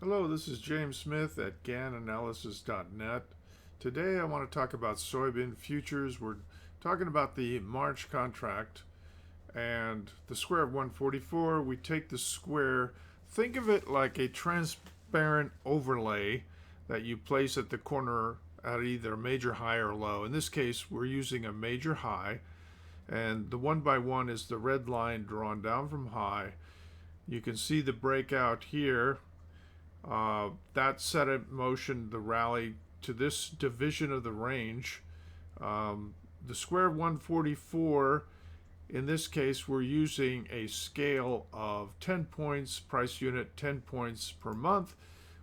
Hello, this is James Smith at GannAnalysis.net. Today I want to talk about soybean futures. We're talking about the March contract and the square of 144. We take the square, think of it like a transparent overlay that you place at the corner at either a major high or low. In this case, we're using a major high, and the 1 by 1 is the red line drawn down from high. You can see the breakout here. That set in motion the rally to this division of the range. The square of 144, in this case, we're using a scale of 10 points, price unit 10 points per month,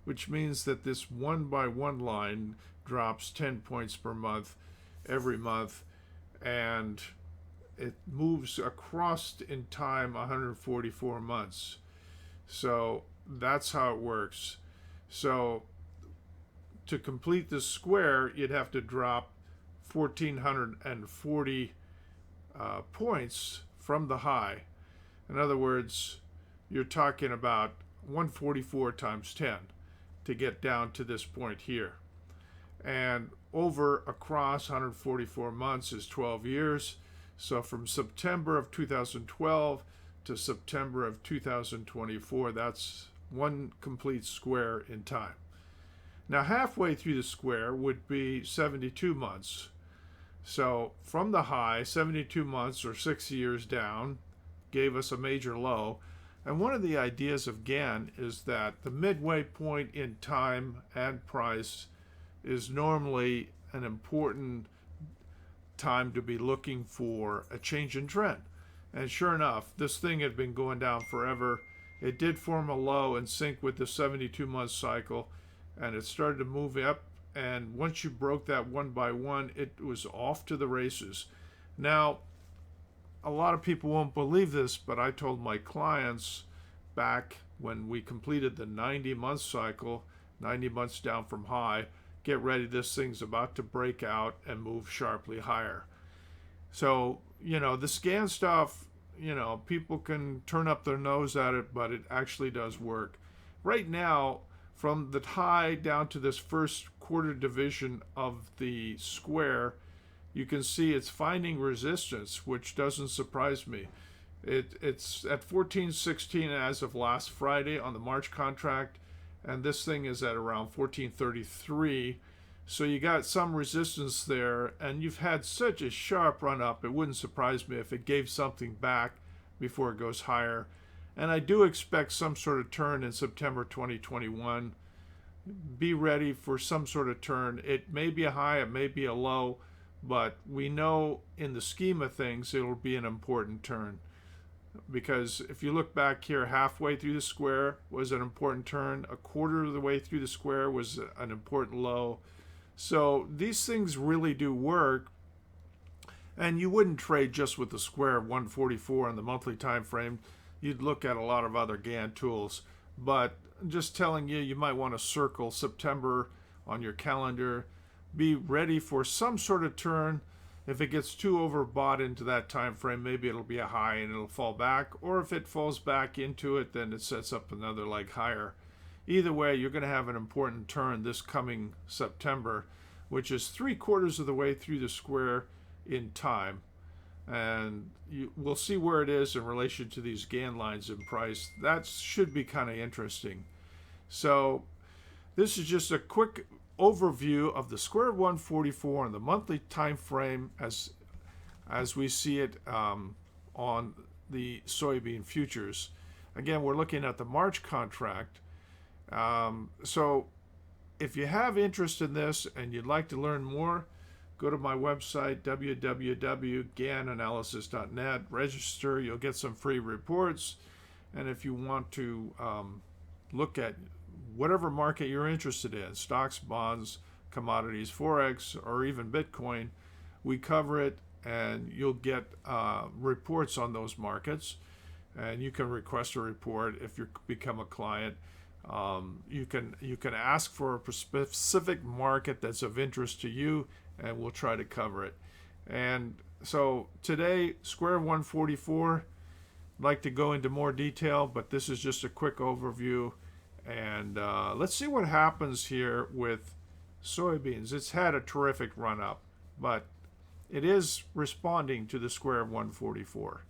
which means that this 1 by 1 line drops 10 points per month every month, and it moves across in time 144 months. So that's how it works. So to complete the square, you'd have to drop 1,440 points from the high. In other words, you're talking about 144 times 10 to get down to this point here. And over across 144 months is 12 years. So from September of 2012 to September of 2024, that's one complete square in time. Now, halfway through the square would be 72 months. So from the high, 72 months or 6 years down gave us a major low. And one of the ideas of Gann is that the midway point in time and price is normally an important time to be looking for a change in trend. And sure enough, this thing had been going down forever. It did form a low and sync with the 72-month cycle, and it started to move up. And once you broke that 1 by 1, it was off to the races. Now, a lot of people won't believe this, but I told my clients back when we completed the 90-month cycle, 90 months down from high, get ready, this thing's about to break out and move sharply higher. So, the scan stuff, people can turn up their nose at it, but it actually does work. Right now, from the high down to this first quarter division of the square, you can see it's finding resistance, which doesn't surprise me. It's at 1416 as of last Friday on the March contract, and this thing is at around 1433. So you got some resistance there, and you've had such a sharp run up, it wouldn't surprise me if it gave something back before it goes higher. And I do expect some sort of turn in September 2021. Be ready for some sort of turn. It may be a high, it may be a low, but we know in the scheme of things it'll be an important turn. Because if you look back here, halfway through the square was an important turn, a quarter of the way through the square was an important low. So these things really do work, and you wouldn't trade just with the square of 144 on the monthly time frame. You'd look at a lot of other Gann tools, but just telling you, you might want to circle September on your calendar. Be ready for some sort of turn. If it gets too overbought into that time frame, maybe it'll be a high and it'll fall back, or if it falls back into it, then it sets up another leg higher. Either way, you're going to have an important turn this coming September, which is 3/4 of the way through the square in time. And we'll see where it is in relation to these Gann lines in price. That should be kind of interesting. So this is just a quick overview of the square of 144 on the monthly time frame as we see it on the soybean futures. Again, we're looking at the March contract. So if you have interest in this and you'd like to learn more, go to my website, www.gannanalysis.net. Register. You'll get some free reports. And if you want to look at whatever market you're interested in, stocks, bonds, commodities, Forex, or even Bitcoin, we cover it, and you'll get reports on those markets. And you can request a report if you become a client. You can ask for a specific market that's of interest to you, and we'll try to cover it. And so today, square 144, I'd like to go into more detail, but this is just a quick overview. And let's see what happens here with soybeans. It's had a terrific run up, but it is responding to the square of 144.